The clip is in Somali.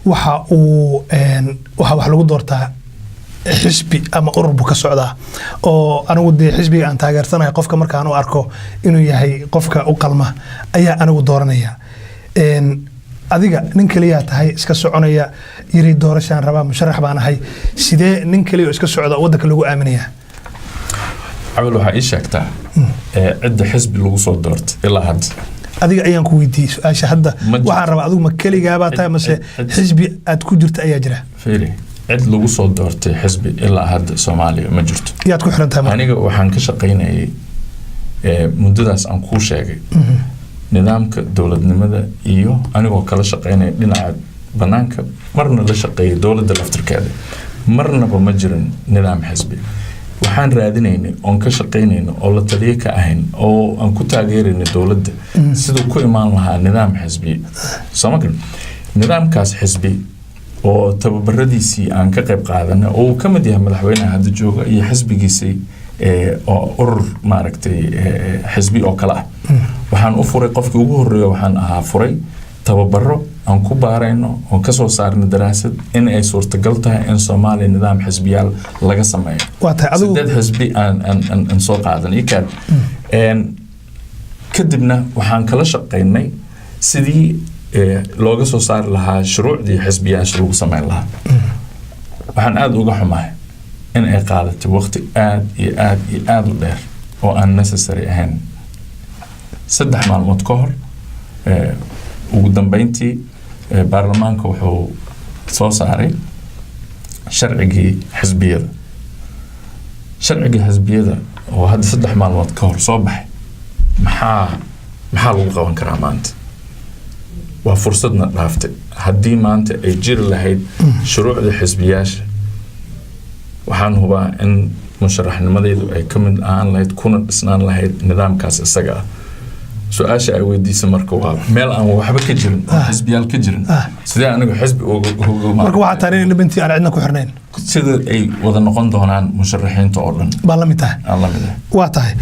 waxa lagu doortaa xisbi ama ururbu ka socdaa oo anigu de xisbiga aan taageersanahay qofka marka aan u arko inuu yahay qofka u qalma ayaa anigu dooranaya adiga nin kaliya tahay iska soconaya yiri doorashaan rabaa musharax baan ahay sidee nin kaliya iska socda wadanka lagu aaminaya عمل waxa ii sheegtaa cidda xisbi lagu soo doortay ilaa hadda adiga ayaan ku weydiiyay su'aasha hadda waxaan rabaa adigu ma kaliya baa tahay mase xisbi aad ku jirta ayaa jira fiiri cid lagu soo doortay xisbi ilaa hadda Soomaaliya ma jirto yaad ku xiran tahay aniga waxaan ka shaqeynayay muddadaas aan ku sheegay nidaamka dawladnimada iyo anigoo kala shaqeynay dhinaca banaanka marna la shaqeeyay dawladda laftirkeeda marnaba ma jirin nidaam xisbi waxaan raadinaynay oon ka shaqeynayno oo la taliye ka ahayn oo aan ku taageeraynay dawladda sidoo ku imaan lahaa nidaam xisbi Soomaaliya nidaamkaas xisbi oo tababaradiisii aan ka qayb qaadanay oo ka mid yahay madaxweynaha hadda jooga iyo xisbigiisii oo urur maaragtay xisbi oo kala ah waxaan u furay qofkii ugu horeeyay waxaan ahaa furay tababaro aan ku baarayno oo ka soo saarno daraasad in ay suurtagal tahay in Soomaaliya nidaam xisbiyaal laga sameeyo waata adigu dad xisbi aan soo qaadan ikad kadibna waxaan kala shaqeynay sidii looga soo saar lahaa shuruucdii xisbiyaasha lagu sameyn lahaa waxaan aad uga xumahay in ay qaadatay waqti aad u dheer oo aan necessary ahayn 3 maalmood ka hor ugu dambeyntii baarlamaanka wuxuu soo saaray sharcigii xisbiyada oo hadda 3 maalmood ka hor soo baxay maxaa lagu qaban karaa maanta waa fursadna dhaaftay haddii maanta ay jiri lahayd shuruucda xisbiyaasha waxaan hubaa in musharaxnimadeedu ay ka mid ahaan lahayd kuna dhisnaan lahayd nidaamkaas isaga ah su'aasha ay weydiisay marka waa meel aan waxba ka jirin xisbiyaal ka jirin sidee anigu xisbi ugu marka waxa taariikh libanti aan cidna ku xirnayn sida ay wada noqon doonaan musharaxiinta oo dhan baa la mid tahay waa tahay